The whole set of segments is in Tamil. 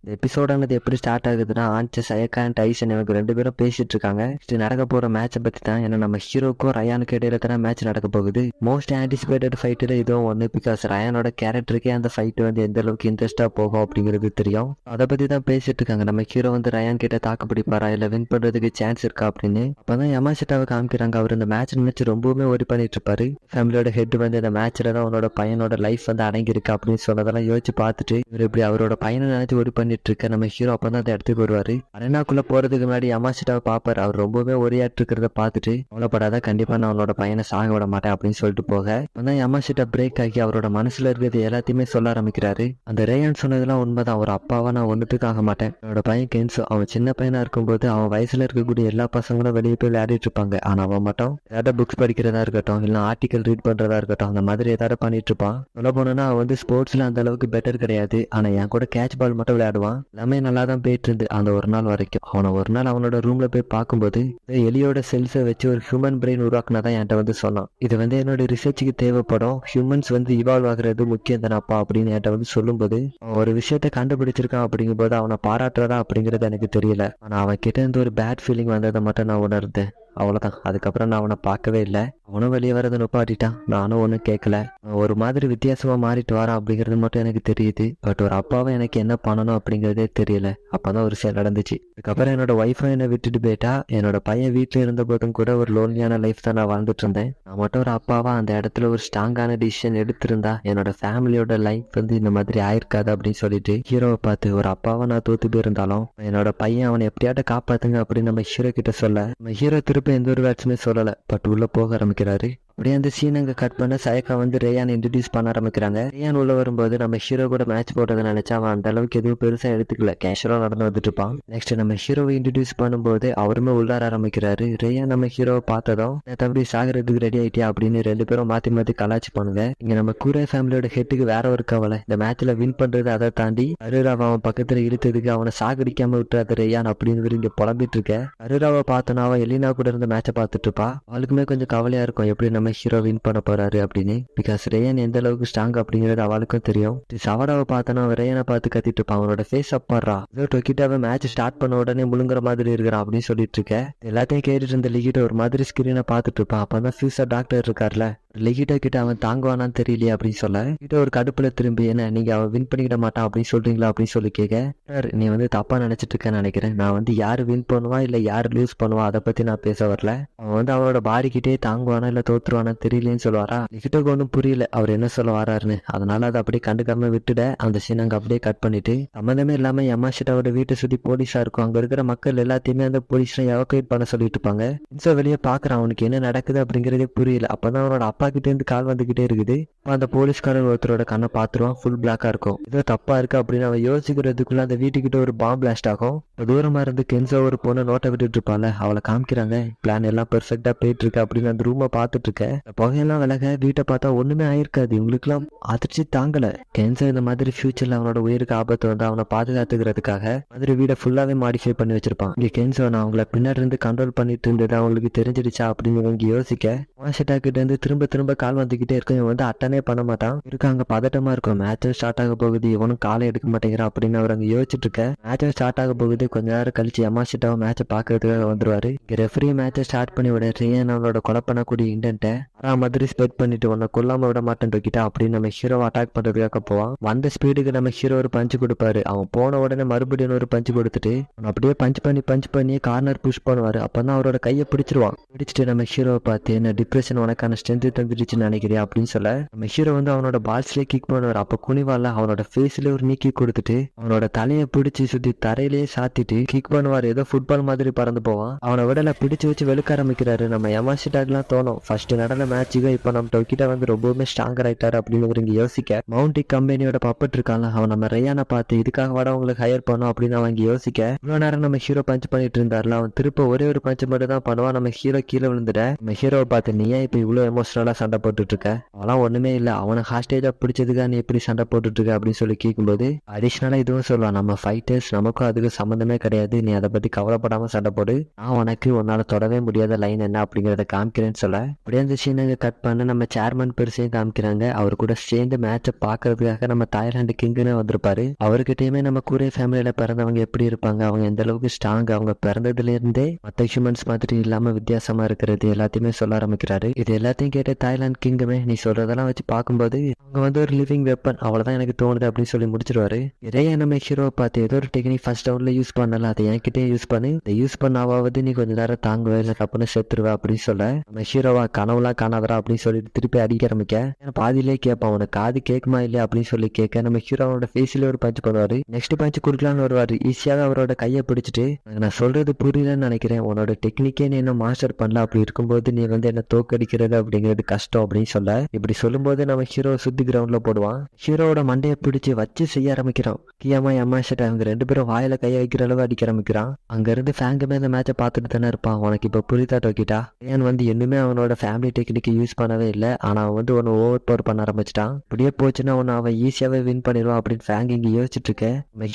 இந்த எபிசோடானது எப்படி ஸ்டார்ட் ஆகுதுன்னா, ஆன்சஸ், அயக்கா அண்ட் டைசன் இவங்க 2 பேரும் பேசிட்டு இருக்காங்க. இது நடக்க போற மேட்சை பத்தி தான். ஏன்னா நம்ம ஹீரோக்கும் ரயானுக்கு இடையில தானே மேட்ச் நடக்க போகுது. மோஸ்ட் ஆன்டிசிபேட்டட் ஃபைட்டுல இதுவும் ஒன்று. பிகாஸ் ரயானோட கேரக்டருக்கே அந்த ஃபைட் வந்து எந்த அளவுக்கு இன்ட்ரெஸ்டா போகும் அப்படிங்கிறது தெரியும். அதை பத்தி தான் பேசிட்டு இருக்காங்க. நம்ம ஹீரோ வந்து ரயான் கிட்ட தாக்கு பிடிப்பாரா, இல்ல வின் பண்றதுக்கு சான்ஸ் இருக்கா அப்படின்னு. அப்பதான் யமாஷிட்டாவை காமிக்கிறாங்க. அவர் இந்த மேட்ச் நினைச்சு ரொம்பவுமே ஒரி பண்ணிட்டு இருப்பாரு. ஃபேமிலியோட ஹெட் வந்து இந்த மேட்ச்ல தான் உன்னோட பையனோட லைஃப் வந்து அடங்கி இருக்கு அப்படின்னு சொன்னதெல்லாம் யோசிச்சு பார்த்துட்டு இவர் இப்படி அவரோட பையனை நினைச்சு ஒரி பண்ணிட்டு இருக்க. நம்ம ஹீரோ அப்பதான் அந்த இடத்துக்கு வருவாரு. அரேனாக்குள்ள போறதுக்கு முன்னாடி யமாஷிட்டாவை பாப்பாரு. அவர் ரொம்பவே ஒரியாட்டு இருக்கிறத பார்த்துட்டு, கவலைப்படாத, கண்டிப்பா நான் அவனோட பையனை சாக விட மாட்டேன் அப்படின்னு சொல்லிட்டு போக, அப்பதான் யமாஷிட்டா பிரேக் ஆகி அவரோட மனசுல இருக்கிறது எல்லாத்தையுமே சொல்ல ஆரம்பிக்கிறாரு. அந்த ரேயன் சொன்னதெல்லாம் உண்மைதான். ஒரு அப்பாவா நான் ஒண்ணுத்துக்கு ஆக மாட்டேன். என்னோட பையன் கென்சோ, அவன் சின்ன பையனா இருக்கும்போது அவன் வயசுல இருக்கக்கூடிய எல்லா பசங்களும் வெளியே போய் விளையாடிட்டு இருப்பாங்க. ஆனா அவன் மட்டும் ஏதாவது புக்ஸ் படிக்கிறதா இருக்கட்டும், இல்ல ஆர்டிகல் ரீட் பண்றதா இருக்கட்டும், அந்த மாதிரி ஏதாவது பண்ணிட்டு இருப்பான். சொல்ல போனா அவன் வந்து ஸ்போர்ட்ஸ்ல அந்த அளவுக்கு பெட்டர் கிடையாது. ஆனா என் கூட கேட்ச் பால் மட்டும் விளையாடுவான். எல்லாமே நல்லா தான் போயிட்டு இருந்து அந்த ஒரு நாள் வரைக்கும். அவனை ஒரு நாள் அவனோட ரூம்ல போய் பார்க்கும்போது எலியோட செல்ஸை வச்சு ஒரு ஹியூமன் பிரெயின் உருவாக்குனதான் என்கிட்ட வந்து சொன்னான். இது வந்து என்னோட ரிசர்ச்சுக்கு தேவைப்படும். ஹியூமன்ஸ் வந்து இவால்வ் ஆகுறது முக்கியம் தானப்பா அப்படின்னு என்கிட்ட வந்து சொல்லும்போது, அவன் ஒரு விஷயத்த கண்டுபிடிச்சிருக்கான் அப்படிங்கும்போது அவனை பாராட்டுறதா அப்படிங்கிறது எனக்கு தெரியல. ஆனா அவன் கிட்ட இருந்து ஒரு பேட் ஃபீலிங் வந்ததை மட்டும் நான் உணர்ந்தேன். அவ்வளவுதான். அதுக்கப்புறம் நான் அவனை பார்க்கவே இல்லை. அவனும் வெளியே வரதை நுப்பாட்டிட்டான். நானும் ஒன்றும் கேட்கல. ஒரு மாதிரி வித்தியாசமா மாறிட்டு வரான் அப்படிங்கிறது மட்டும் எனக்கு தெரியுது. பட் ஒரு அப்பாவை எனக்கு என்ன பண்ணணும் அப்படிங்கிறதே தெரியல. அப்பதான் ஒரு விஷயம் நடந்துச்சு. அதுக்கப்புறம் என்னோட ஒய்ஃபை என்னை விட்டுட்டு போயிட்டா. என்னோட பையன் வீட்டுல இருந்த போதும் கூட ஒரு லோன்லியான லைஃப் தான் நான் வாழ்ந்துட்டு இருந்தேன். நான் மட்டும் ஒரு அப்பாவா அந்த இடத்துல ஒரு ஸ்ட்ராங்கான டிசிஷன் எடுத்திருந்தா என்னோட ஃபேமிலியோட லைஃப் வந்து இந்த மாதிரி ஆயிருக்காது அப்படின்னு சொல்லிட்டு ஹீரோவை பார்த்து, ஒரு அப்பாவா நான் தோத்து போயிருந்தாலும் என்னோட பையன் அவனை எப்படியாட்ட காப்பாத்துங்க அப்படின்னு நம்ம ஹீரோ கிட்ட சொல்ல, நம்ம ஹீரோ திருப்பி எந்த ஒரு வேர்ட்ஸுமே சொல்லல. பட் உள்ள போக ஆரம்பிக்கிறாரு. அப்படியே அந்த சீன் அங்க கட் பண்ண சயக்கா வந்து ரேயான் இன்ட்ரடியூஸ் பண்ண ஆரம்பிக்கிறாங்க. ரேயான் உள்ள வரும்போது நம்ம ஹீரோ கூட மேட்ச் போடுறதை நினைச்சா அவன் அந்த அளவுக்கு எதுவும் பெருசா எடுத்துக்கல. கேஷுவலா நடந்து வந்துட்டு இருப்பான். நெக்ஸ்ட் நம்ம ஹீரோவை இன்ட்ரடியூஸ் பண்ணும்போது அவருமே உள்ளார ஆரம்பிக்கிறாரு. ரேயான் நம்ம ஹீரோவை பார்த்ததும், தம்பி சாகிறதுக்கு ரெடி ஆயிட்டியா அப்படின்னு 2 பேரும் மாத்தி மாத்தி கலாச்சு பண்ணுங்க. இங்க நம்ம கூரே ஃபேமிலியோட ஹெட்டுக்கு வேற ஒரு கவலை. இந்த மேட்ச்ல வின் பண்றது, அதை தாண்டி அருராவை அவன் பக்கத்துல இழுத்ததுக்கு அவனை சாகடிக்காம விட்டுறாத ரேயான் அப்படின்னு இங்க புலம்பிட்டு இருக்க. அருராவை பார்த்தோன்னா அவன் எலினா கூட இருந்த மேட்சை பார்த்துட்டு இருப்பா. அவளுக்குமே கொஞ்சம் கவலையா இருக்கும், எப்படி நம்ம ஹீரோ வின் பண்ண போறாரு அப்படின்னு. பிகாஸ் ரேயன் எந்த அளவுக்கு ஸ்ட்ராங் அப்படிங்கிறது அவளுக்கும் தெரியும். சவடாவை பார்த்தனா அவன் ரேயனை பார்த்து கத்திட்டு இருப்பான். அவனோட ஃபேஸ் அப்பாடுறா, ஏதோ டொக்கிட்டாவே மேட்ச் ஸ்டார்ட் பண்ண உடனே முழுங்குற மாதிரி இருக்கிறான் அப்படின்னு சொல்லிட்டு இருக்க. எல்லாத்தையும் கேட்டுட்டு இருந்த லிகிட்ட ஒரு மாதிரி ஸ்கிரீனை பார்த்துட்டு இருப்பான். அப்பதான் ஃபியூச்சர் டாக்டர் இருக்காருல, லிகிட்ட கிட்ட அவன் தாங்குவானான்னு தெரியலையே அப்படின்னு சொல்ல, கிட்ட ஒரு கடுப்புல திரும்பி, என்ன நீங்க அவன் வின் பண்ணிக்கிட மாட்டான் அப்படின்னு சொல்றீங்களா அப்படின்னு சொல்லி கேட்க, சார் நீ வந்து தப்பா நினைச்சிட்டு இருக்கேன்னு நினைக்கிறேன். நான் வந்து யாரு வின் பண்ணுவா இல்ல யாரு லூஸ் பண்ணுவா அதை பத்தி நான் பேச வரல. அவன் வந்து அவனோட பாடி கிட்டே தாங்குவானா இல்ல தோத்துருவானா தெரியலன்னு சொல்லுவாரா. லிகிட்டோக்கு ஒன்றும் புரியல அவர் என்ன சொல்ல வராருன்னு. அதனால அதை அப்படியே கண்டுக்காம விட்டுட. அந்த சீன் அங்க அப்படியே கட் பண்ணிட்டு, சம்மந்தமே இல்லாம யமாஷிட்டாவோட வீட்டை சுத்தி போலீஸா இருக்கும். அங்க இருக்கிற மக்கள் எல்லாத்தையுமே அந்த போலீஸ்ல எவாக்குவேட் பண்ண சொல்லிட்டு இருப்பாங்க. இன்சோ வெளியே பாக்குறான். அவனுக்கு என்ன நடக்குது அப்படிங்கறதே புரியல. அப்பதான் அவனோட அப்பா கிட்ட இருந்து கால் வந்துகிட்டே இருக்குது. அந்த போலீஸ்காரர் ஒருத்தரோட கண்ணை பாத்துருவான். ஃபுல் பிளாக்கா இருக்கும். ஏதோ தப்பா இருக்கு அப்படின்னு அவன் யோசிக்கிறதுக்குள்ள அந்த வீட்டுக்கிட்ட ஒரு பாம்பு பிளாஸ்ட் ஆகும். தூரமா இருந்து கென்சோ ஒரு பொண்ணு நோட்டை விட்டுட்டு இருப்பால, அவளை காமிக்கிறாங்க. பிளான் எல்லாம் பெர்ஃபெக்டா போயிட்டு இருக்கு அப்படின்னு அந்த ரூமை பார்த்துட்டு இருக்க. புகையெல்லாம் விலக வீட்டை பார்த்தா ஒண்ணுமே ஆயிருக்காது. இவங்களுக்கு எல்லாம் அதிர்ச்சி தாங்கல. கென்சோ இந்த மாதிரி ஃபியூச்சர்ல அவனோட உயிருக்கு ஆபத்து வந்து அவனை பாதுகாத்துக்கிறதுக்காக மாதிரி வீடை ஃபுல்லாவே மாடிஃபை பண்ணி வச்சிருப்பான். இங்க கென்சோ நான் அவங்கள பின்னாடி இருந்து கண்ட்ரோல் பண்ணிட்டு இருந்தது அவங்களுக்கு தெரிஞ்சிடுச்சா அப்படின்னு இவங்க யோசிக்க, மாஷட்டா கிட்ட இருந்து திரும்ப திரும்ப கால் வந்துகிட்டே இருக்கும். இவன் வந்து அட்டனே பண்ண மாட்டான். இருக்காங்க பதட்டமா இருக்கும். மேட்சும் ஸ்டார்ட் ஆக போகுது, இவனும் காலை எடுக்க மாட்டேங்கிறான் அப்படின்னு அவர் அங்க யோசிச்சுட்டு இருக்க. மேட்சும் ஸ்டார்ட் ஆக போகுது. கொஞ்ச நேரம் கழிச்சு யமாஷிட்டாவை மேட்சை பாக்குறதுக்காக வந்துருவாரு. இங்க ரெஃபரி மேட்சை ஸ்டார்ட் பண்ணி விட, ரேயன் அவனோட கொலை பண்ணக்கூடிய இன்டென்ட்டை மாதிரி ஸ்பெட் பண்ணிட்டு உன்னை கொல்லாம விட மாட்டேன் டொக்கிட்டா அப்படின்னு நம்ம ஹீரோவை அட்டாக் பண்றதுக்காக போவான். வந்த ஸ்பீடுக்கு நம்ம ஹீரோ ஒரு பஞ்சு கொடுப்பாரு. அவன் போன உடனே மறுபடியும் ஒரு பஞ்சு கொடுத்துட்டு அவன் அப்படியே பஞ்ச் பண்ணி கார்னர் புஷ் பண்ணுவாரு. அப்பதான் அவரோட கையை பிடிச்சிருவான். பிடிச்சிட்டு நம்ம ஹீரோவை பார்த்து, என்ன டிப்ரெஷன் உனக்கான ஸ்ட்ரென்த் தந்துருச்சுன்னு நினைக்கிறியா அப்படின்னு சொல்ல, நம்ம ஹீரோ வந்து அவனோட பால்ஸ்லயே கிக் பண்ணுவார். அப்ப குனிவால அவனோட ஃபேஸ்ல ஒரு நீக்கி கொடுத்துட்டு அவனோட தலையை பிடிச்சி சுத்தி தரையிலேயே சாத்திட்டு கிக் பண்ணுவார். ஏதோ ஃபுட்பால் மாதிரி பறந்து போவான். அவனை விடல பிடிச்சு வச்சு வெளுக்க ஆரம்பிக்கிறாரு. நம்ம யமாஷிட்டாக்கெல்லாம் தோணும், ஃபர்ஸ்ட் நடன மேட்சுக்கு இப்ப நம்ம டொக்கிட்ட வந்து ரொம்பவுமே ஸ்ட்ராங்கர் ஆயிட்டாரு அப்படின்னு இங்க யோசிக்க, மவுண்டி கம்பெனியோட பப்பட் இருக்கான்ல, அவன் நம்ம ரேயானை பார்த்து இதுக்காக வட உங்களுக்கு ஹையர் பண்ணும் அப்படின்னு அவன் இங்க யோசிக்க, இவ்வளவு நேரம் நம்ம ஹீரோ பஞ்ச் பண்ணிட்டு இருந்தாருல, அவன் திருப்ப ஒரே ஒரு பஞ்ச் மட்டும் தான் பண்ணுவான். நம்ம ஹீரோ கீழே விழுந்துட, நம்ம ஹீரோவை பார்த்து, நீ ஏன் இப்ப இவ்வளவு எமோஷனலா நார்மலா சண்டை போட்டுட்டு இருக்க, அவெல்லாம் ஒண்ணுமே இல்ல, அவனை ஹாஸ்டேஜா பிடிச்சதுக்கா நீ எப்படி சண்டை போட்டுட்டு இருக்க அப்படின்னு சொல்லி கேட்கும்போது அடிஷனலா இதுவும் சொல்லுவான், நம்ம ஃபைட்டர்ஸ், நமக்கும் அதுக்கு சம்மந்தமே கிடையாது, நீ அதை பத்தி கவலைப்படாம சண்டை போடு, நான் உனக்கு உன்னால தொடவே முடியாத லைன் என்ன அப்படிங்கறத காமிக்கிறேன்னு சொல்ல அப்படியே அந்த சீனை கட் பண்ண நம்ம சேர்மன் பெருசையும் காமிக்கிறாங்க. அவர் கூட சேர்ந்து மேட்சை பாக்குறதுக்காக நம்ம தாய்லாந்து கிங்குன்னு வந்திருப்பாரு. அவர்கிட்டயுமே நம்ம கூரே ஃபேமிலியில பிறந்தவங்க எப்படி இருப்பாங்க, அவங்க எந்த அளவுக்கு ஸ்ட்ராங், அவங்க பிறந்ததுல இருந்தே மற்ற ஹியூமன்ஸ் மாதிரி இல்லாம வித்தியாசமா இருக்கிறது எல்லாத்தையுமே சொல்ல ஆரம்பிக்கிறாரு. இது எல்லாத்தையும் கேட்ட தாய்லாந்து கிங்குமே நீ சொல்றதெல்லாம் வச்சு பார்க்கும்போது அவங்க வந்து ஒரு லிவிங் வெப்பன், அவ்வளவுதான் எனக்கு தோணுது அப்படின்னு சொல்லி முடிச்சிருவாரு. இதே நம்ம ஹீரோவை பார்த்து ஏதோ ஒரு டெக்னிக் ஃபர்ஸ்ட் ரவுண்ட்ல யூஸ் பண்ணல, அதை என்கிட்டயே யூஸ் பண்ணு, இதை யூஸ் பண்ணாவது நீ கொஞ்ச நேரம் தாங்குவே இல்லை தப்புன்னு செத்துருவா அப்படின்னு சொல்ல நம்ம ஹீரோவா கனவுலாம் காணாதரா அப்படின்னு சொல்லிட்டு திருப்பி அடிக்க ஆரம்பிக்க பாதியிலே கேட்பான், உனக்கு காது கேட்குமா இல்லையா அப்படின்னு சொல்லி கேட்க நம்ம ஹீரோவோட ஃபேஸ்ல ஒரு பஞ்ச் பண்ணுவாரு. நெக்ஸ்ட் பஞ்ச் குடுக்கலான்னு வருவாரு. ஈஸியாக அவரோட கையை பிடிச்சிட்டு நான் சொல்றது புரியலன்னு நினைக்கிறேன், உன்னோட டெக்னிக்கே நீ என்ன மாஸ்டர் பண்ணல, அப்படி இருக்கும்போது நீ வந்து என்ன தோக்கடிக்கிறது அப்படிங்கிறது கஷ்டம் அப்படின்னு சொல்ல இப்படி சொல்லும்போது நம்ம ஹீரோ சுத்தி கிரவுண்ட்ல போடுவான். ஹீரோவோட மண்டையை பிடிச்சி வச்சு செய்ய ஆரம்பிக்கிறான். கியாமா யமாஷிட்டா அவங்க ரெண்டு பேரும் வாயில கையை வைக்கிற அளவு அடிக்க ஆரம்பிக்கிறான். அங்க இருந்து ஃபேங்குமே அந்த மேட்சை பார்த்துட்டு தானே இருப்பான். உனக்கு இப்ப புரிதா டோக்கிட்டா, ஏன் வந்து இன்னுமே அவனோட ஃபேமிலி டெக்னிக் யூஸ் பண்ணவே இல்லை, ஆனா அவன் வந்து ஒன்னு ஓவர் பவர் பண்ண ஆரம்பிச்சிட்டான், இப்படியே போச்சுன்னா ஒன்னு அவன் ஈஸியாவே வின் பண்ணிடுவான் அப்படின்னு ஃபேங் இங்க யோசிச்சுட்டு இருக்க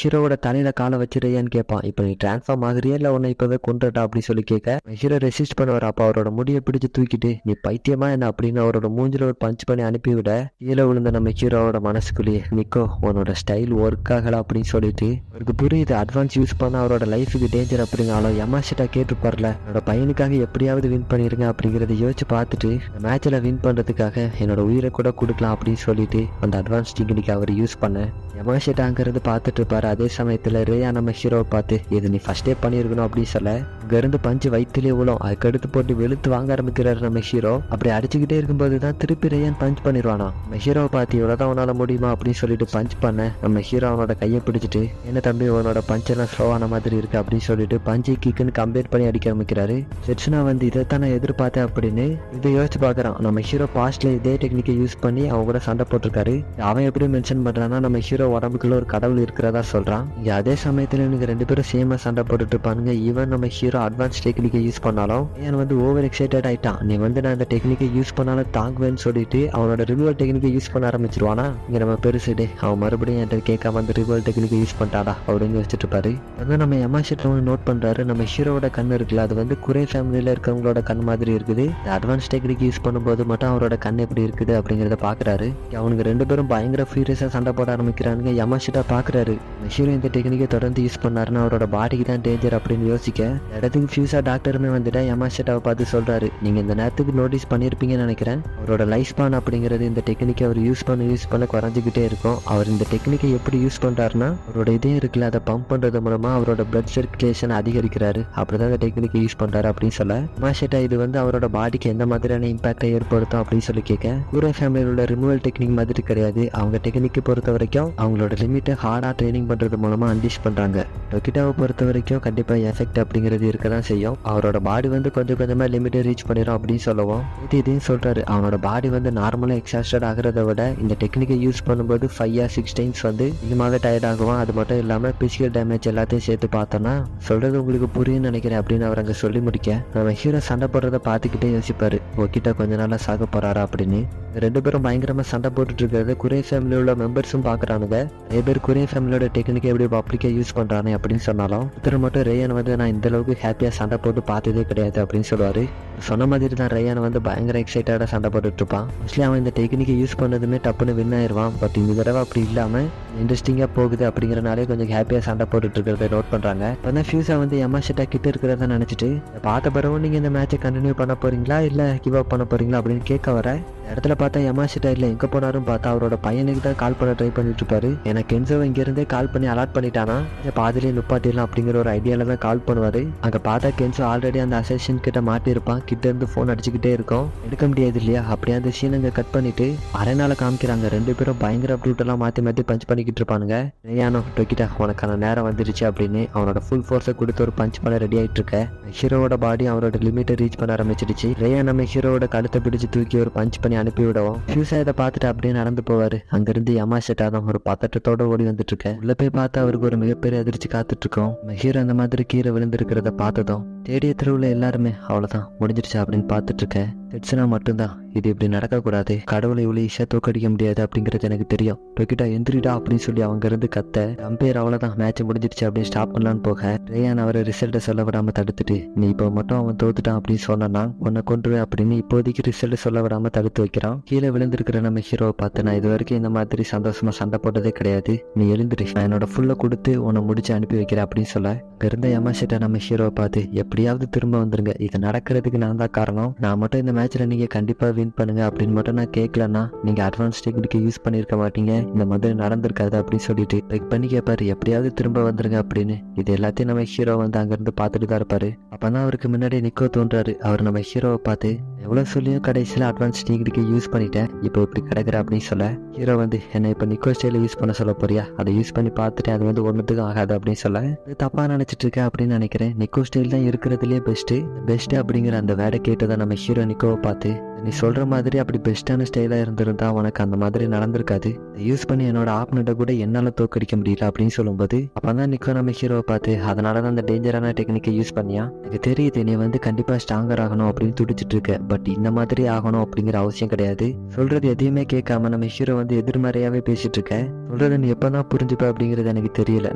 ஹீரோவோட தலையில காலை வச்சிருக்கியான்னு கேட்பான். இப்ப நீ டிரான்ஸ்ஃபார்ம் ஆகுறியா இல்ல உன்னை இப்பவே கொண்டுட்டா அப்படின்னு சொல்லி கேட்க ஹீரோ ரெசிஸ்ட் பண்ணுவார். அப்ப அவரோட முடியை பிடிச்சு தூக்கிட்டு நீ பைத்தியமா என்ன அப்படின்னு அவரோட மூஞ்சில ஒரு பஞ்ச் பண்ணி அனுப்பிவிட கீழே விழுந்த நம்ம ஹீரோவோட மனசுக்குள்ளேயே நிக்கோ உன்னோட ஸ்டைல் ஒர்க் ஆகல அப்படின்னு சொல்லிட்டு அவருக்கு புரியுது அட்வான்ஸ் யூஸ் பண்ண அவரோட லைஃபுக்கு டேஞ்சர் அப்படிங்காலும் யமாஷிட்டா கேட்டுப்பார்ல, என்னோட பையனுக்காக எப்படியாவது வின் பண்ணிருங்க அப்படிங்கறத யோசிச்சு பார்த்துட்டு இந்த மேட்ச்ல வின் பண்றதுக்காக என்னோட உயிரை கூட கொடுக்கலாம் அப்படின்னு சொல்லிட்டு அந்த அட்வான்ஸ் டெக்னிக் அவர் யூஸ் பண்ண யமாஷிட்டா அங்கிருந்து பார்த்துட்டு இருப்பாரு. அதே சமயத்துல ரேயா நம்ம ஹீரோவை பார்த்து இது நீ ஃபர்ஸ்டே பண்ணிருக்கணும் அப்படின்னு சொல்ல இங்க இருந்து பஞ்சு வயிற்றுலேயே விழும். அதுக்கடுத்து போட்டு வெளுத்து வாங்க ஆரம்பிக்கிறாரு நம்ம ஹீரோ. அப்படி அடிச்சுக்கிட்டே இருக்கும்போது தான் திருப்பி ரேயான் பஞ்ச் பண்ணிடுவானா. நம்ம ஹீரோவை பார்த்து இவ்வளவுதான் உன்னால முடியுமா அப்படின்னு சொல்லிட்டு பஞ்ச் பண்ண நம்ம ஹீரோ அவனோட கையை பிடிச்சிட்டு என்ன தம்பி உன்னோட பஞ்செல்லாம் ஸ்லோவான மாதிரி இருக்கு அப்படின்னு சொல்லிட்டு பஞ்சு கிக்குன்னு கம்பேர் பண்ணி அடிக்க ஆரம்பிக்கிறாரு. செட்ஸ்னா வந்து இதைத்தான் நான் எதிர்பார்த்தேன் அப்படின்னு இதை யோசிச்சு பாக்குறான். நம்ம ஹீரோ பாஸ்ட்ல இதே டெக்னிக்கை யூஸ் பண்ணி அவங்க கூட சண்டை போட்டிருக்காரு. அவன் எப்படி மென்ஷன் பண்றான்னா நம்ம ஹீரோ உடம்புக்குள்ள ஒரு கடவுள் இருக்கிறதா சொல்றான். இங்க அதே சமயத்துல எனக்கு ரெண்டு பேரும் சேமா சண்டை போட்டுட்டு இருப்பானுங்க. ஈவன் நம்ம ஹீரோ அட்வான்ஸ் டெக்னிக்கை யூஸ் பண்ணாலும் ஏன் வந்து ஓவர் எக்ஸைட்டட் ஆயிட்டான். நீ வந்து நான் இந்த டெக்னிக்கை யூஸ் பண்ணாலும் தாங்குவேன்னு சொல்லிட்டு அவனோட ரிவல் டெக்னிக்கை யூஸ் பண்ண ஆரம்பிச்சிருவானா. இங்க நம்ம பெருசுடே அவன் மறுபடியும் என்கிட்ட கேட்காம அந்த ரிவல் டெக்னிக்கை யூஸ் பண்ணிட்டாடா அப்படின்னு வச்சுட்டு இருப்பாரு. வந்து நம்ம யமாஷிட்டா நோட் பண்றாரு. நம்ம ஹீரோவோட கண் இருக்குல்ல, அது வந்து குறை ஃபேமிலியில இருக்கிறவங்களோட கண் மாதிரி இருக்குது. அட்வான்ஸ் டெக்னிக் யூஸ் பண்ணும்போது மட்டும் அவரோட கண் எப்படி இருக்குது அப்படிங்கறத பாக்குறாரு. அவனுக்கு ரெண்டு பேரும் பயங்கர ஃபியூரியஸா சண்டை போட ஆரம்பிக்கிறானுங்க. யமாஷிட்டா பாக்குறாரு ஹீரோ இந்த டெக்னிக்கை தொடர்ந்து யூஸ் பண்ணாருன்னா அவரோட பாடிக்கு தான் டேஞ்சர் அப்படின்னு யோசிக்க இடத்துக்கு ஃபியூஸா டாக்டருமே வந்துட்டா யமாஷிட்டாவை பார்த்து சொல்றாரு, நீங்க இந்த நேரத்துக்கு நோட்டீஸ் பண்ணிருப்பீங்கன்னு நினைக்கிறேன், அவரோட லைஃப் ஸ்பான் அப்படிங்கிறது இந்த டெக்னிக்கை அவர் யூஸ் பண்ண குறைஞ்சிக்கிட்டே இருக்கும். அவர் இந்த டெக்னிக்கை எப்படி யூஸ் பண்றாருன்னா அவரோட இதயம் இருக்குல்ல, அதை பம்ப் பண்றது மூலமா அவரோட பிளட் சர்க்குலேஷன் அதிகரிக்கிறாரு, அப்படிதான் இந்த டெக்னிக்கை யூஸ் பண்றாரு அப்படின்னு சொல்ல யமாஷிட்டா இது வந்து அவரோட பாடிக்கு எந்த மாதிரியான இம்பாக்டை ஏற்படுத்தும் அப்படின்னு சொல்லி கேட்க கூரை ஃபேமிலியோட ரிமூவல் டெக்னிக் மாதிரி கிடையாது. அவங்க டெக்னிக்கை பொறுத்த வரைக்கும் அவங்களோட லிமிட்டை ஹார்டா ட்ரைனிங் பண்றது மூலமா அன்லீஷ் பண்றாங்க. டொக்கிட்டாவை பொறுத்த வரைக்கும் கண்டிப்பா எஃபெக்ட் அப்படிங்கிறது இருக்கதான் செய்யும். அவரோட பாடி வந்து கொஞ்சம் கொஞ்சமா லிமிட்டை ரீச் பண்ணிடும் அப்படின்னு சொல்லுவோம். இதையும் சொல்றாரு, அவனோட பாடி வந்து நார்மலா எக்ஸாஸ்டட் ஆகிறத விட இந்த டெக்னிக்கை யூஸ் பண்ணும்போது 5 or 6 times வந்து அதிகமாகவே டயர்ட் ஆகுவான். அது மட்டும் இல்லாம பிசிக்கல் டேமேஜ் எல்லாத்தையும் சேர்த்து பார்த்தோம்னா சொல்றது உங்களுக்கு புரியும்னு நினைக்கிறேன் அப்படின்னு அவர் அங்க சொல்லி முடிக்க நம்ம ஹீரோ சண்டை போடுறத பார்த்துக்கிட்டே யோசிப்பாரு, ஒக்கிட்டா கொஞ்ச நாளா சாக போறாரா அப்படின்னு. ரெண்டு பேரும் பயங்கரமா சண்டை போட்டுட்டு இருக்கிறது குரே ஃபேமிலியோட உள்ள மெம்பர்ஸும் பாக்குறானுங்க. நிறைய பேர் குரே ஃபேமிலியோட டெக்னிக்கை எப்படி பப்ளிக்கா யூஸ் பண்றானே அப்படின்னு சொன்னாலும் ஒருத்தர் மட்டும் ரேயான் வந்து நான் இந்த அளவுக்கு ஹாப்பியா சண்டை போட்டு பார்த்ததே கிடையாது அப்படின்னு சொல்லுவாரு. சொன்ன மாதிரி தான் ரேயான் வந்து பயங்கர எக்ஸைட்டடா சண்டை போட்டுட்டு இருப்பான். மோஸ்ட்லி அவன் இந்த டெக்னிக்கை யூஸ் பண்ணதுமே டப்புன்னு வின் ஆயிருவான். பட் இந்த தடவை அப்படி இல்லாம இன்ட்ரெஸ்டிங்கா போகுது அப்படிங்கறனாலே கொஞ்சம் ஹாப்பியா சண்டை போட்டுட்டு இருக்கிறத நோட் பண்றாங்க. இப்பதான் ஃபியூஸா வந்து யமாஷிட்டா கிட்ட இருக்கிறத நினைச்சிட்டு பார்த்த பிறகு நீங்க இந்த மேட்சை கண்டினியூ பண்ண போறீங்களா இல்ல கிவ் அப் பண்ண போறீங்களா அப்படின்னு கேட்க வர இடத்துல பார்த்தா யமாஷிட்டா இல்ல எங்க போனாரும் பார்த்தா அவரோட பையனுக்கு தான் கால் பண்ண ட்ரை பண்ணிட்டு இருப்பாரு. எனக்கு கென்சோ இங்க இருந்தே கால் பண்ணி அலாட் பண்ணிட்டானா பாதிலே நுப்பாட்டிடலாம் அப்படிங்கிற ஒரு ஐடியால தான் கால் பண்ணுவாரு. அங்க பார்த்தா கென்சோ ஆல்ரெடி அந்த அசேஷன் கிட்ட மாட்டி இருப்பான். கிட்ட இருந்து போன் அடிச்சுக்கிட்டே இருக்கும், எடுக்க முடியாது இல்லையா. அப்படியே அந்த சீன் அங்க கட் பண்ணிட்டு அரைநாள காமிக்கிறாங்க. ரெண்டு பேரும் பயங்கர ப்ரூட்டெல்லாம் மாத்தி பஞ்ச் பண்ணிக்கிட்டு இருப்பானுங்க. ரேயானோ டொக்கிட்டா உனக்கான நேரம் வந்துருச்சு அப்படின்னு அவனோட ஃபுல் ஃபோர்ஸை கொடுத்து ஒரு பஞ்ச் பண்ண ரெடி ஆயிட்டு இருக்க ஹீரோவோட பாடி அவரோட லிமிட்டை ரீச் பண்ண ஆரம்பிச்சிடுச்சு. ரேயான் நம்ம ஹீரோவோட கழுத்தை பிடிச்சு தூக்கி ஒரு பஞ்ச் பண்ணி அனுப்பி விடுவோம். ஃபியூஸா இதை பார்த்துட்டு அப்படியே நடந்து போவாரு. அங்கிருந்து யமாஷிட்டா தான் ஒரு பதட்டத்தோட ஓடி வந்துட்டு இருக்க உள்ள போய் பார்த்தா அவருக்கு ஒரு மிகப்பெரிய அதிர்ச்சி காத்துட்டு இருக்கோம். ஹீரோ அந்த மாதிரி கீழே விழுந்திருக்கிறத பார்த்ததும் ஸ்டேடியத்தில் உள்ள எல்லாருமே அவ்வளோதான் முடிஞ்சிருச்சா அப்படின்னு பார்த்துட்டு இருக்கேன். டெட்ஸனா மட்டும்தான் இது இப்படி நடக்கக்கூடாது, கடவுளை இவ்வளோ ஈஸியாக தோக்கடிக்க முடியாது அப்படிங்கிறது எனக்கு தெரியும், டொக்கிட்டா எந்திரிடா அப்படின்னு சொல்லி அவங்க இருந்து கத்த அம்பையர் அவ்வளோதான் மேட்ச் முடிஞ்சிருச்சு அப்படின்னு ஸ்டாப் பண்ணலான்னு போக ரேயான் அவரை ரிசல்ட்டை சொல்ல விடாம தடுத்துட்டு நீ இப்போ மட்டும் அவன் தோத்துட்டான் அப்படின்னு சொன்னா உன்னை கொண்டுருவேன் அப்படின்னு இப்போதைக்கு ரிசல்ட் சொல்ல விடாம தடுத்து வைக்கிறான். கீழே விழுந்திருக்கிற நம்ம ஹீரோவை பார்த்து நான் இது வரைக்கும் இந்த மாதிரி சந்தோஷமா சண்டை போட்டதே கிடையாது, நீ எழுந்துரு, நான் என்னோட ஃபுல்லை கொடுத்து உன்னை முடிச்சு அனுப்பி வைக்கிறேன் அப்படின்னு சொல்ல அங்க இருந்த யமாஷிட்டா நம்ம ஹீரோவை பார்த்து எப்படியாவது திரும்ப வந்துருங்க, இது நடக்கிறதுக்கு நான் தான் காரணம், நான் மட்டும் இந்த மேட்ச்ல நீங்க கண்டிப்பா வின் பண்ணுங்க அப்படின்னு மட்டும் நான் கேட்கலன்னா நீங்க அட்வான்ஸ் டெக்னிக்கை யூஸ் பண்ணிருக்க மாட்டீங்க, இந்த மாதிரி நடந்திருக்காது அப்படின்னு சொல்லிட்டு லைக் பண்ணி கேட்பாரு எப்படியாவது திரும்ப வந்துருங்க அப்படின்னு. இது எல்லாத்தையும் நம்ம ஹீரோ வந்து அங்க இருந்து பார்த்துட்டு தான் இருப்பாரு. அப்பதான் அவருக்கு முன்னாடி நிக்கோ தோன்றாரு. அவர் நம்ம ஹீரோவை பார்த்து எவ்வளவு சொல்லியும் கடைசியில அட்வான்ஸ் டெக்னிக்கை யூஸ் பண்ணிட்டேன், இப்போ இப்படி கிடக்குற அப்படின்னு சொல்ல ஹீரோ வந்து என்ன இப்ப நிக்கோ ஸ்டைல யூஸ் பண்ண சொல்ல போறியா, அதை யூஸ் பண்ணி பார்த்துட்டு அது வந்து ஒன்றுத்துக்கும் ஆகாது அப்படின்னு சொல்ல தப்பா நினைச்சிட்டு இருக்கேன் அப்படின்னு நினைக்கிறேன். நிக்கோ ஸ்டைல் தான் இருக்கிறதுலே பெஸ்ட் அப்படிங்கிற அந்த வேடை கேட்டதான் நம்ம ஹீரோ நிக்கோவை பார்த்து நீ சொல்ற மாதிரி அப்படி பெஸ்டான ஸ்டைலா இருந்திருந்தா உனக்கு அந்த மாதிரி நடந்திருக்காது, யூஸ் பண்ணி என்னோட ஆப்னட்டை கூட என்னால தோக்கடிக்க முடியல அப்படின்னு சொல்லும்போது அப்பதான் நிக்கோ நம்ம ஹீரோவை பார்த்து அதனாலதான் அந்த டேஞ்சரான டெக்னிக்கை யூஸ் பண்ணியா, எனக்கு தெரியுது நீ வந்து கண்டிப்பா ஸ்ட்ராங்கர் ஆகணும் அப்படின்னு துடிச்சிட்டு இருக்க, பட் இந்த மாதிரி ஆகணும் அப்படிங்கிற அவசியம் கிடையாது, சொல்றது எதையுமே கேட்காம நம்ம ஹீரோ வந்து எதிர்மறையாவே பேசிட்டு இருக்க, சொல்றது நீ எப்பதான் புரிஞ்சுப்ப அப்படிங்கிறது எனக்கு தெரியல,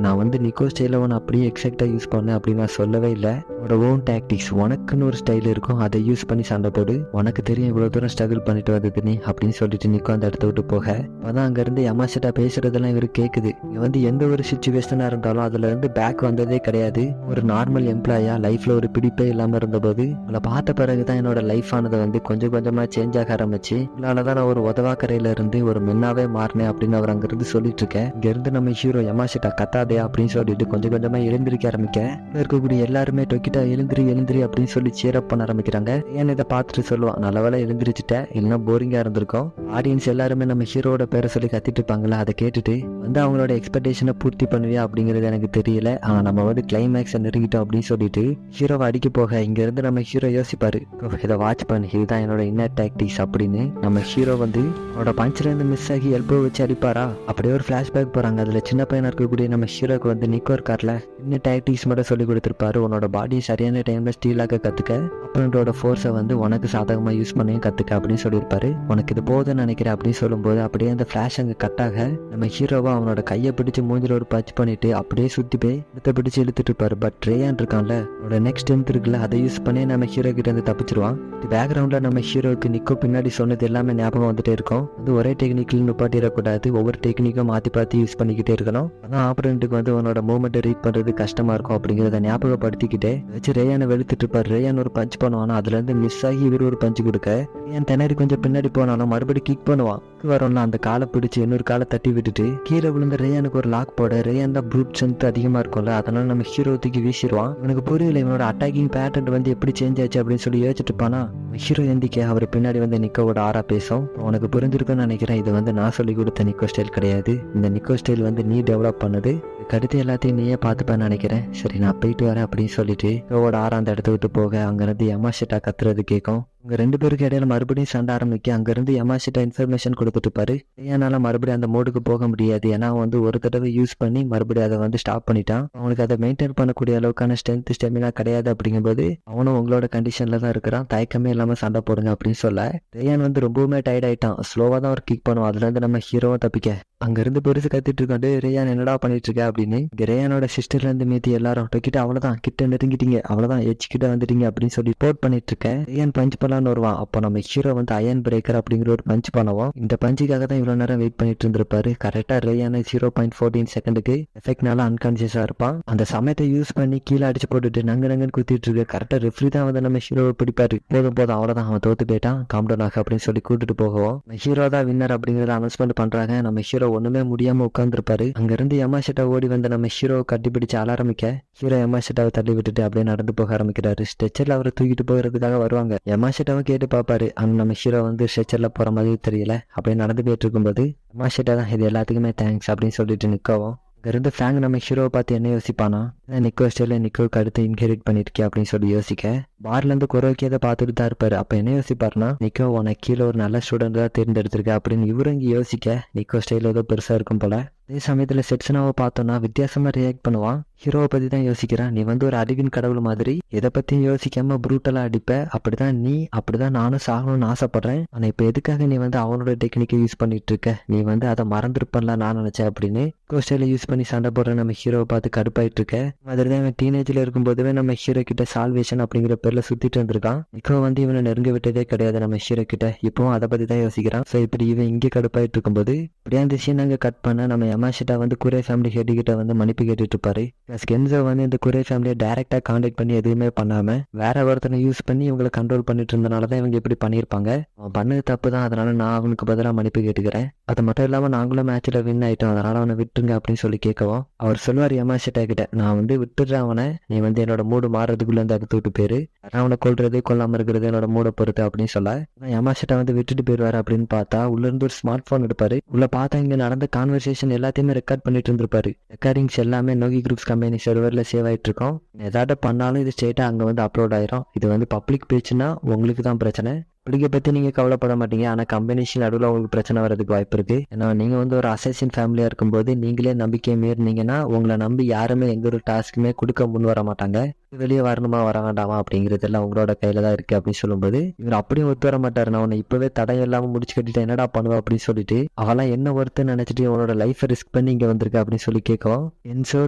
நான் வந்து நிக்கோ ஸ்டைல ஒன்று அப்படியே எக்ஸாக்டா யூஸ் பண்ண அப்படின்னு நான் சொல்லவே இல்லை, உன்னோட ஓன் டாக்டிக்ஸ் உனக்குன்னு ஒரு ஸ்டைல் இருக்கும், அதை யூஸ் பண்ணி சண்டை போடு, உனக்கு தெரியும் இவ்வளவு தூரம் ஸ்ட்ரகிள் பண்ணிட்டு வந்தது நீ அப்படின்னு சொல்லிட்டு நிக்கோ அந்த இடத்த விட்டு போக அதான் அங்க இருந்து யமாஷிட்டா பேசுறதெல்லாம் இவரு கேக்குது. இங்க வந்து எந்த ஒரு சுச்சுவேஷனா இருந்தாலும் அதுல இருந்து பேக் வந்ததே கிடையாது, ஒரு நார்மல் எம்ப்ளாயா லைஃப்ல ஒரு பிடிப்பே இல்லாம இருந்தபோது உங்களை பார்த்த பிறகுதான் என்னோட லைஃப் ஆனது வந்து கொஞ்சம் கொஞ்சமா சேஞ்ச் ஆக ஆரம்பிச்சு, இதனாலதான் நான் ஒரு உதவாக்கரையில இருந்து ஒரு மென்னாவே மாறினேன் அப்படின்னு அவர் அங்க இருந்து சொல்லிட்டு இருக்கேன். இங்க இருந்து நம்ம ஹீரோ யமாஷிட்டா கத்தாதே அப்படின்னு சொல்லிட்டு கொஞ்சம் கொஞ்சமா எழுந்திருக்க ஆரம்பிக்க இருக்கக்கூடிய எல்லாருமே டொக்கிட்டா எழுந்திரி அப்படின்னு சொல்லி சேரப் பண்ண ஆரம்பிக்கிறாங்க. ஏன் இதை பார்த்துட்டு சொல்லுவான் நல்லவேளை எழுந்திரிச்சுட்ட இல்லைன்னா போரிங்கா இருந்திருக்கும், ஆடியன்ஸ் எல்லாருமே நம்ம ஹீரோட பேரை சொல்லி கத்திட்டு இருப்பாங்களா, அதை கேட்டுட்டு வந்து அவங்களோட எக்ஸ்பெக்டேஷனை பூர்த்தி பண்ணுவியா அப்படிங்கிறது எனக்கு தெரியல, ஆனா நம்ம வந்து கிளைமேக்ஸை நெருங்கிட்டோம் அப்படின்னு சொல்லிட்டு ஹீரோவை அடிக்க போக இங்க இருந்து நம்ம ஹீரோ யோசிப்பாரு இதை வாட்ச் பண்ணு இதுதான் என்னோட இன்னர் டாக்டிக்ஸ் அப்படின்னு. நம்ம ஹீரோ வந்து அவனோட பஞ்சில இருந்து மிஸ் ஆகி எல்போ வச்சு அடிப்பாரா, அப்படியே ஒரு பிளாஷ்பேக் போறாங்க. அதுல சின்ன பையனா இருக்கக்கூடிய நம்ம ஹீரோக்கு வந்து நிக்கோ இருக்கார்ல இன்னும் டாக்டிக்ஸ் மட்டும் சொல்லி கொடுத்துருப்பாரு, உன்னோட பாடியை சரியான டைம்ல ஸ்டீலாக கத்துக்க, அப்பனோட ஃபோர்ஸை வந்து உனக்கு சாதகமா யூஸ் பண்ணியும் கத்துக்க அப்படின்னு சொல்லியிருப்பாரு, உனக்கு இது போதுன்னு நினைக்கிறேன் அப்படின்னு சொல்லும்போது அப்படியே அந்த ஃபிளாஷ் அங்க கட்டாக நம்ம ஹீரோவா அவனோட கையை பிடிச்சு மூஞ்சில ஒரு பச் பண்ணிட்டு அப்படியே சுத்தி போய் இடத்த பிடிச்சு இழுத்துட்டு இருப்பாரு. பட் ரேயான் இருக்கான்ல அவனோட நெக்ஸ்ட் ஸ்ட்ரென்த் இருக்குல்ல அதை யூஸ் பண்ணி நம்ம ஹீரோ கிட்ட இருந்து தப்பிச்சிருவான். பேக்ரவுண்ட்ல நம்ம ஹீரோக்கு நிக்கோ பின்னாடி சொன்னது எல்லாமே ஞாபகம் வந்துட்டே இருக்கும், அது ஒரே டெக்னிக்ல நிப்பாட்டிடக்கூடாது, ஒவ்வொரு டெக்னிக்கும் மாத்தி யூஸ் பண்ணிக்கிட்டே இருக்கணும், அதான் ஆப்பரண்ட்டுக்கு வந்து அவனோட மூவ்மெண்ட்டை ரீட் பண்றது கஷ்டமா இருக்கும் அப்படிங்கிறத ஞாபகப்படுத்திக்கிட்டே வச்சு ரேயானை வெளுத்துட்டு இருப்பாரு. ரேயான் ஒரு பஞ்ச் பண்ணுவானா அதுல இருந்து மிஸ் ஆகி இவர் ஒரு பஞ்சு கொடுக்க ரேயான் திணறி கொஞ்சம் பின்னாடி போனாலும் மறுபடியும் கிக் பண்ணுவான், வரும்ல அந்த காலை பிடிச்சு இன்னொரு காலை தட்டி விட்டுட்டு கீழே விழுந்த ரேயானுக்கு ஒரு லாக் போட ரேயான் தான் ப்ரூட் ஸ்ட்ரென்த் அதிகமா இருக்கும்ல, அதனால நம்ம ஹீரோ தூக்கி வீசிடுவான். இவனுக்கு புரியல இவனோட அட்டாக்கிங் பேட்டர்ன் வந்து எப்படி சேஞ்ச் ஆச்சு அப்படின்னு சொல்லி யோசிச்சுட்டு இருப்பானா. ஹீரோ எந்திக்க அவர் பின்னாடி வந்து நிக்கோவோட ஆறா பேசும். உனக்கு புரிஞ்சிருக்குன்னு நினைக்கிறேன், இது வந்து நான் சொல்லி கொடுத்த நிக்கோ ஸ்டைல் கிடையாது, இந்த நிக்கோ ஸ்டைல் வந்து நீ டெவலப் பண்ணது, கடுத்து எல்லாத்தையும் நீயே பார்த்துப்பேன்னு நினைக்கிறேன், சரி நான் போயிட்டு வரேன் அப்படின்னு சொல்லிட்டு ஹீரோவோட ஆறா அந்த இடத்த விட்டு போக அங்கிருந்து யமாஷிட்டா கத்துறது கேட்கும். உங்க ரெண்டு பேருக்கு இடையில மறுபடியும் சண்டை ஆரம்பிக்க அங்கிருந்து யமாஷிட்டா இன்ஃபர்மேஷன் கொடுத்துட்டு இருப்பாரு. ஏன்னால மறுபடியும் அந்த மோடுக்கு போக முடியாது, ஏன்னா வந்து ஒரு தடவை யூஸ் பண்ணி மறுபடியும் அதை வந்து ஸ்டாப் பண்ணிட்டான், அவனுக்கு அதை மெயின்டைன் பண்ணக்கூடிய அளவுக்கான ஸ்ட்ரென்த் ஸ்டெமினா கிடையாது அப்படிங்கும்போது அவனும் உங்களோட கண்டிஷன்ல தான் இருக்கிறான், தயக்கமே இல்லாம சண்டை போடுங்க அப்படின்னு சொல்ல ரேயான் வந்து ரொம்பவுமே டயர்ட் ஆயிட்டான், ஸ்லோவா தான் ஒரு கிக் பண்ணுவான், அதுல இருந்து நம்ம ஹீரோவும் தப்பிக்க அங்க இருந்து பெருசு கத்திட்டு இருக்காண்டு ரேயான் என்னடா பண்ணிட்டு இருக்க அப்படின்னு. ரேயானோட சிஸ்டர்ல இருந்து மீதி எல்லாரும் டொக்கிட்டு அவ்வளவுதான் கிட்ட நெருங்கிட்டீங்க, அவ்வளவுதான் எச்சு கிட்ட வந்துட்டீங்க அப்படின்னு சொல்லி போட் பண்ணிட்டு இருக்கேன். ரேயான் பஞ்ச் பண்ணலான்னு வருவான், அப்போ நம்ம ஹீரோ வந்து அயன் பிரேக்கர் அப்படிங்கிற ஒரு பஞ்ச் பண்ணுவோம். இந்த பஞ்சுக்காக தான் இவ்வளவு நேரம் வெயிட் பண்ணிட்டு இருந்திருப்பாரு. கரெக்டா ரேயான 0.14 செகண்டுக்கு எஃபெக்ட்னால அன்கான்சியஸா இருப்பான். அந்த சமயத்தை யூஸ் பண்ணி கீழே அடிச்சு போட்டுட்டு நங்கன்னு குத்திட்டு இருக்கு. கரெக்டா ரெஃப்ரி தான் வந்து நம்ம ஹீரோவை பிடிப்பாரு. போதும் அவ்வளவுதான் அவன் தோத்து போயிட்டான், காம்டவுன் ஆக அப்படின்னு சொல்லி கூட்டிட்டு போகவும் ஹீரோ தான் வின்னர் அப்படிங்கறத அனௌன்ஸ்மெண்ட் பண்றாங்க. நம்ம ஹீரோ ஒண்ணுமே முடியாம உட்கார்ந்துருப்பாரு. அங்க இருந்து யமாஷிட்டா ஓடி வந்து நம்ம ஹீரோவை கட்டிப்பிடிச்சு அல ஆரம்பிக்க ஹீரோ யமாஷிட்டாவை தள்ளி விட்டுட்டு அப்படியே நடந்து போக ஆரம்பிக்கிறாரு. ஸ்ட்ரெச்சர்ல அவரை தூக்கிட்டு போகிறதுக்காக வருவாங்க. யமாஷிட்டாவை கேட்டு பாப்பாரு, ஆனா நம்ம ஹீரோ வந்து ஸ்ட்ரெச்சர்ல போற மாதிரி தெரியல. அப்படியே நடந்து போயிட்டு இருக்கும்போது யமாஷிட்டா தான் இது எல்லாத்துக்குமே தேங்க்ஸ் அப்படின்னு சொல்லிட்டு நிக்கவும் இருந்து ஃப்ராங்க் நம்ம ஹீரோவை பார்த்து என்ன யோசிப்பானா, நிக்கோ ஸ்டைல நிக்கோக்கு அடுத்து இன்ஹெரிட் பண்ணிருக்கே அப்படின்னு சொல்லி யோசிக்க பார்ல இருந்து குரோக்கி அதை பார்த்துட்டு தான் இருப்பாரு. அப்ப என்ன யோசிப்பாருன்னா, நிக்கோ உனக்கு கீழே ஒரு நல்ல ஸ்டூடெண்ட் தான் தேர்ந்தெடுத்திருக்க அப்படின்னு இவரு இங்க யோசிக்க நிக்கோ ஸ்டைல் ஏதோ பெருசா இருக்கும் போல. அதே சமயத்துல செட்சனாவை பார்த்தோம்னா வித்தியாசமா ரியாக்ட் பண்ணுவான். ஹீரோவை பத்தி தான் யோசிக்கிறான். நீ வந்து ஒரு அறிவின் கடவுள் மாதிரி எதை பத்தியும் யோசிக்காம ப்ரூட்டலா அடிப்ப, அப்படிதான் நீ, அப்படிதான் நானும் சாகணும்னு ஆசைப்படுறேன். ஆனா இப்ப எதுக்காக நீ வந்து அவனோட டெக்னிக்கை யூஸ் பண்ணிட்டு இருக்க, நீ வந்து அதை மறந்துருப்பல நான் நினைச்சேன் அப்படின்னு கோஸ்டைல யூஸ் பண்ணி சண்டை போடுற நம்ம ஹீரோவை பார்த்து கடுப்பாயிட்டு இருக்க. மாதிரிதான் இவன் டீனேஜ்ல இருக்கும் போதுவே நம்ம ஹீரோ கிட்ட சால்வேஷன் அப்படிங்கிற பேர்ல சுத்திட்டு இருந்திருக்கான். நிக்கோ வந்து இவனை நெருங்க விட்டதே கிடையாது நம்ம ஹீரோ கிட்ட. இப்பவும் அதை பத்தி தான் யோசிக்கிறான். சோ இப்படி இவன் இங்கே கடுப்பாயிட்டு இருக்கும்போது இப்படியே அந்த சீன் அங்க கட் பண்ண நம்ம யமாஷிட்டா வந்து குரே ஃபேமிலி ஹெட் கிட்ட வந்து மன்னிப்பு கேட்டுட்டு இருப்பாரு. கென்சோ வந்து இந்த குரே ஃபேமிலியை டைரக்டா கான்டாக்ட் பண்ணி எதுவுமே பண்ணாம வேற ஒருத்தனை யூஸ் பண்ணி இவங்களை கண்ட்ரோல் பண்ணிட்டு இருந்தனாலதான் இவங்க இப்படி பண்ணிருப்பாங்க. அவன் பண்ணது தப்பு தான், அதனால நான் அவனுக்கு பதிலாக மன்னிப்பு கேட்டுக்கிறேன். அது மட்டும் இல்லாம நாங்களும் மேட்ச்ல வின் ஆயிட்டோம், அதனால அவனை விட்டுருங்க அப்படின்னு சொல்லி கேட்கவும் அவர் சொல்லுவார் யமாஷிட்டா கிட்ட, நான் வந்து விட்டுடுறேன் அவனை, நீ வந்து என்னோட மூடு மாறதுக்குள்ள இருந்து அடுத்து விட்டு போயிரு, அவனை கொள்றது கொல்லாம இருக்கிறது என்னோட மூட பொறுத்து அப்படின்னு சொல்ல யமாஷிட்டா வந்து விட்டுட்டு போயிருவாரு. அப்படின்னு பார்த்தா உள்ள இருந்து ஒரு ஸ்மார்ட் போன் எடுப்பாரு. உள்ள பார்த்தா இங்க நடந்த கான்வர்சேஷன் எல்லாத்தையுமே ரெக்கார்ட் பண்ணிட்டு இருந்திருப்பாரு. ரெக்கார்டிங்ஸ் எல்லாமே நோகி குரூப்ஸ் கம்பெனி சர்வர்ல சேவ் ஆயிட்டு இருக்கோம். ஏதாவது பண்ணாலும் இது ஸ்ட்ரெயிட்டா அங்க வந்து அப்லோட் ஆயிரும். இது வந்து பப்ளிக் பேச்சுன்னா உங்களுக்கு தான் பிரச்சனை. பப்ளிக்கை பத்தி நீங்க கவலைப்பட மாட்டீங்க, ஆனா கம்பெனிஷன் நடுவில் உங்களுக்கு பிரச்சனை வரதுக்கு வாய்ப்பு இருக்கு. ஏன்னா நீங்க வந்து ஒரு அசசின் ஃபேமிலியா இருக்கும்போது நீங்களே நம்பிக்கை மீறினீங்கன்னா உங்களை நம்பி யாருமே எந்த ஒரு டாஸ்க்குமே கொடுக்க முன் வர மாட்டாங்க. வெளியே வரணுமா வர வேண்டாமா அப்படிங்கிறது எல்லாம் உங்களோட கையில தான் இருக்கு அப்படின்னு சொல்லும்போது இவர் அப்படியும் ஒத்து வர மாட்டாரு. நான் உன்னை இப்பவே தடையும் இல்லாம முடிச்சு கட்டிட்டு என்னடா பண்ணுவா அப்படின்னு சொல்லிட்டு அவெல்லாம் என்ன ஒருத்தன்னு நினைச்சிட்டு உன்னோட லைஃபை ரிஸ்க் பண்ணி இங்க வந்திருக்க அப்படின்னு சொல்லி கேட்கவும் என்சோ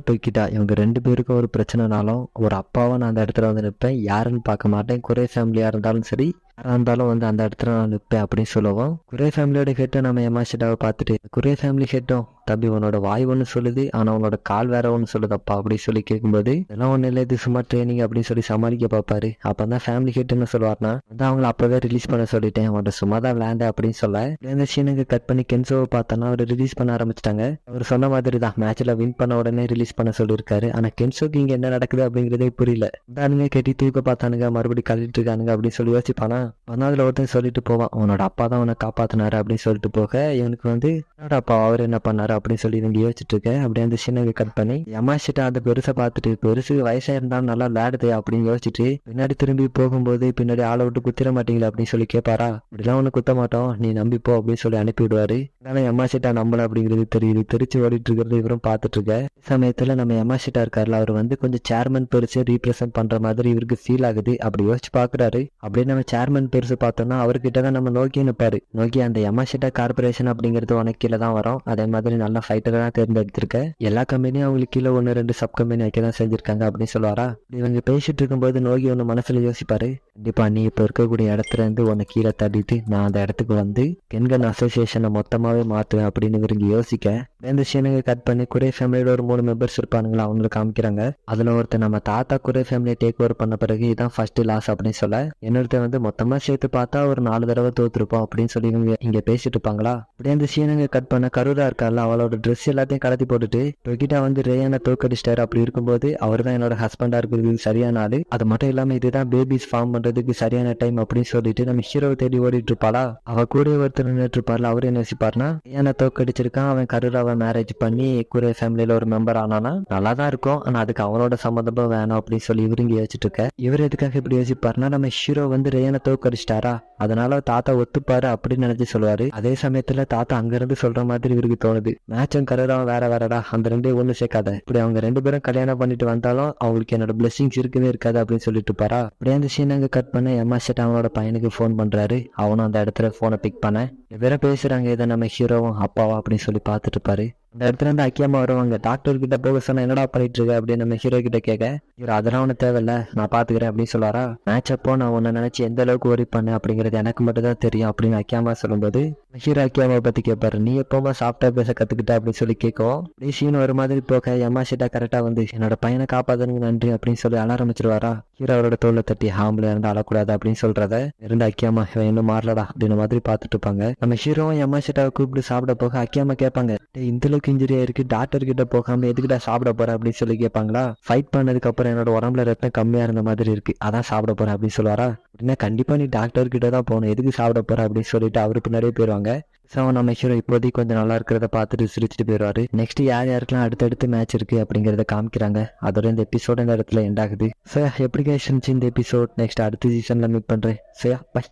டொக்கிட்டா இவங்க ரெண்டு பேருக்கும் ஒரு பிரச்சனைனாலும் ஒரு அப்பாவை நான் அந்த இடத்துல வந்து நிற்பேன், யாருன்னு பார்க்க மாட்டேன், குறை ஃபேமிலியா இருந்தாலும் சரி யாரா இருந்தாலும் வந்து அந்த இடத்துல நான் நிற்பேன் அப்படின்னு சொல்லுவோம். குரே ஃபேமிலியோட ஹெட்டை நம்ம யமாஷிட்டாவை பார்த்துட்டு குரே ஃபேமிலி ஹெட்டும் தம்பி உன்னோட வாய் ஒன்று சொல்லுது ஆனா உன்னோட கால் வேற ஒன்று சொல்லுதப்பா அப்படின்னு சொல்லி கேட்கும்போது இதெல்லாம் ஒன்றும் இல்லை, இது சும்மா ட்ரைனிங் அப்படின்னு சொல்லி சமாளிக்க பார்ப்பாரு. அப்பதான் ஃபேமிலி ஹெட் என்ன சொல்லுவார்னா, வந்து அவங்களை அப்பவே ரிலீஸ் பண்ண சொல்லிட்டேன், அவன்கிட்ட சும்மா தான் விளையாண்ட அப்படின்னு சொல்ல இந்த சீனுக்கு கட் பண்ணி கென்சோவை பார்த்தோன்னா அவர் ரிலீஸ் பண்ண ஆரம்பிச்சிட்டாங்க. அவர் சொன்ன மாதிரி தான் மேட்ச்ல வின் பண்ண உடனே ரிலீஸ் பண்ண சொல்லியிருக்காரு. ஆனா கென்சோக்கு இங்க என்ன நடக்குது அப்படிங்கிறதே புரியல. இந்தானுங்க கட்டி தூக்க பார்த்தானுங்க, மறுபடியும் கழிட்டு இருக்கானுங்க அப்படின்னு சொல்லி யோசிப்பானா. அதுல ஒருத்தன் சொல்லிட்டு போவான், உன்னோட அப்பா தான் உன்னை காப்பாத்தினாரு அப்படின்னு சொல்லிட்டு போக இவனுக்கு வந்து என்னோட அப்பா அவர் என்ன பண்ணாரு அப்படின்னு சொல்லி இவங்க யோசிச்சுட்டு இருக்க. அப்படியே அந்த சின்ன கட் பண்ணி யமாஷிட்டா அந்த பெருசை பார்த்துட்டு பெருசு வயசா இருந்தாலும் நல்லா விளையாடுது அப்படின்னு யோசிச்சுட்டு பின்னாடி திரும்பி போகும்போது பின்னாடி ஆளை விட்டு குத்திர மாட்டீங்களா அப்படின்னு சொல்லி கேட்பாரா. அப்படிலாம் ஒண்ணு குத்த மாட்டோம், நீ நம்பிப்போ அப்படின்னு சொல்லி அனுப்பி விடுவாரு. ஆனா யமாஷிட்டா நம்பல அப்படிங்கிறது தெரியுது. தெரிச்சு ஓடிட்டு இருக்கிறது இவரும் பார்த்துட்டு இருக்க சமயத்துல நம்ம யமாஷிட்டா இருக்காருல அவர் வந்து கொஞ்சம் சேர்மன் பெருசு ரீப்ரசென்ட் பண்ற மாதிரி இவருக்கு ஃபீல் ஆகுது. அப்படி யோசிச்சு பாக்குறாரு. அப்படியே நம்ம சேர்மன் பெருசு பார்த்தோம்னா அவர்கிட்ட தான் நம்ம நோக்கி நிற்பாரு. நோக்கி அந்த யமாஷிட்டா கார்பரேஷன் அப்படிங்கிறது உனக்கு கீழே தான் வரும், அதே மாதிரி நல்ல ஃபைட்டரை தான் தேர்ந்தெடுத்திருக்க, எல்லா கம்பெனியும் அவங்களுக்கு கீழே 1-2 சப் கம்பெனி வைக்க தான் செஞ்சிருக்காங்க அப்படின்னு சொல்லுவாரா. இவங்க பேசிட்டு இருக்கும்போது நோக்கி ஒன்று மனசுல யோசிப்பாரு, கண்டிப்பா நீ இப்ப இருக்கக்கூடிய இடத்துல இருந்து உன்னை கீழே தட்டிட்டு நான் அந்த இடத்துக்கு வந்து கென்கன் அசோசியேஷனை மொத்தமாவே மாத்துவேன் அப்படின்னு இவங்க யோசிக்க இந்த சீனுங்க கட் பண்ணி குரே ஃபேமிலியோட ஒரு 3 மெம்பர்ஸ் இருப்பானுங்களா அவங்களுக்கு காமிக்கிறாங்க. அதுல ஒருத்தர் நம்ம தாத்தா குரே ஃபேமிலியை டேக் ஓவர் பண்ண பிறகு இதான் ஃபர்ஸ்ட் லாஸ் அப்படின்னு சொல்ல இன்னொருத்தர் வந்து மொத்தமா சேர்த்து பார்த்தா ஒரு 4 தடவை தோத்துருப்போம் அப்படின்னு சொல்லி இவங்க இங்க பேசிட்டு இருப்பாங்களா. அப்படியே அந்த சீனுங்க கட் பண்ண கருதா இருக்கார்ல அவளோட ட்ரெஸ் எல்லாத்தையும் கலத்தி போட்டுட்டு டொக்கிட்டா வந்து ரேயான தோக்கடிச்சிட்டாரு. அப்படி இருக்கும்போது அவர் தான் என்னோட ஹஸ்பண்டா இருக்கிறதுக்கு சரியான ஆளு, அது மட்டும் இல்லாம இதுதான் பேபிஸ் ஃபார்ம் பண்றதுக்கு சரியான டைம் அப்படின்னு சொல்லிட்டு நம்ம ஹீரோவை தேடி ஓடிட்டு இருப்பாளா. அவ கூட ஒருத்தர் நின்றுட்டு இருப்பார்ல அவரு என்ன யோசிப்பாருன்னா, ரேயான தோக்கடிச்சிருக்கான், அவன் கருராவை மேரேஜ் பண்ணி குரே ஃபேமிலியில ஒரு மெம்பர் ஆனானா நல்லா தான் இருக்கும், ஆனா அதுக்கு அவனோட சம்மந்தமும் வேணும் அப்படின்னு சொல்லி இவரு இங்க யோசிச்சுட்டு இருக்க. இவர் எதுக்காக இப்படி யோசிப்பாருன்னா, நம்ம ஹீரோ வந்து ரேயான தோக்கடிச்சிட்டாரா அதனால தாத்தா ஒத்துப்பாரு அப்படின்னு நினைச்சு சொல்லுவாரு. அதே சமயத்துல தாத்தா அங்க இருந்து சொல்ற மாதிரி இவருக்கு தோணுது, மேட்சும் கருராவும் வேற வேறடா, அந்த ரெண்டே ஒண்ணு சேர்க்காத, இப்படி அவங்க 2 பேரும் கல்யாணம் பண்ணிட்டு வந்தாலும் அவங்களுக்கு என்னோட பிளெஸிங்ஸ் இருக்கவே இருக்காது அப்படின்னு சொல்லிட்டு இருப்பாரா. அப்படியே அந்த சீன் அங்க கட் பண்ண யமாஷிட்டா அவனோட பையனுக்கு போன் பண்றாரு. அவனும் அந்த இடத்துல போனை பிக் பண்ண வேற பேசுறாங்க, இதை நம்ம ஹீரோவும் அப்பாவா அப்படின்னு சொல்லி பாத்துட்டு இருப்பாரு. அந்த இடத்துல இருந்து அக்கியமா வருவாங்க. டாக்டர் கிட்ட போக சொன்னா என்னடா பண்ணிட்டு இருக்க அப்படின்னு நம்ம ஹீரோ கிட்ட கேட்க இவர் அதெல்லாம் ஒண்ணு தேவையில்ல நான் பாத்துக்கிறேன் அப்படின்னு சொல்லுவாரா. மேட்ச் அப்போ நான் உன்னை நினைச்சு எந்த அளவுக்கு ஒரி பண்ணேன் அப்படிங்கிறது எனக்கு மட்டும் தான் தெரியும் அப்படின்னு அக்கியாமா சொல்லும்போது ஹீரோ அக்கியாமா பத்தி கேட்பாரு, நீ எப்பவுமா சாஃப்டா பேச கத்துக்கிட்ட அப்படின்னு சொல்லி கேட்கும். அப்படியே சீன் ஒரு மாதிரி போக யமாஷிட்டா கரெக்டா வந்து என்னோட பையனை காப்பாதனுக்கு நன்றி அப்படின்னு சொல்லி அழ ஆரம்பிச்சிருவாரா. ஹீரோ அவரோட தோல்ல தட்டி ஹாம்பல இருந்து அழக்கூடாது அப்படின்னு சொல்றத இருந்து அக்கியாமா இவன் இன்னும் மாறலடா அப்படின்னு மாதிரி பாத்துட்டு இருப்பாங்க. நம்ம ஹீரோவும் யமாஷிட்டாவை கூப்பிட்டு சாப்பிட போக அக்கியாமா கேட்பாங்க, இந்த ரயானுக்கு இன்ஜுரி ஆயிருக்கு, டாக்டர் கிட்ட போகாம எதுக்கிட்ட சாப்பிட போற அப்படின்னு சொல்லி கேட்பாங்களா. ஃபைட் பண்ணதுக்கு அப்புறம் என்னோட உடம்புல ரத்தம் கம்மியா இருந்த மாதிரி இருக்கு, அதான் சாப்பிட போறேன் அப்படின்னு சொல்லுவாரா. அப்படின்னா கண்டிப்பா நீ டாக்டர் கிட்ட தான் போகணும், எதுக்கு சாப்பிட போற அப்படின்னு சொல்லிட்டு அவரு பின்னாடியே போயிருவாங்க. ஸோ நம்ம ஹீரோ இப்போதைக்கு கொஞ்சம் நல்லா இருக்கிறத பார்த்துட்டு சிரிச்சுட்டு போயிடுவாரு. நெக்ஸ்ட் யார் யாருக்கெல்லாம் அடுத்தடுத்து மேட்ச் இருக்கு அப்படிங்கிறத காமிக்கிறாங்க. அதோட இந்த எபிசோட் இந்த இடத்துல எண்ட் ஆகுது. ஸோ எப்படி இருந்துச்சு இந்த எபிசோட், நெக்ஸ்ட் அடுத்த சீசன்ல மீட் பண்றேன். So by.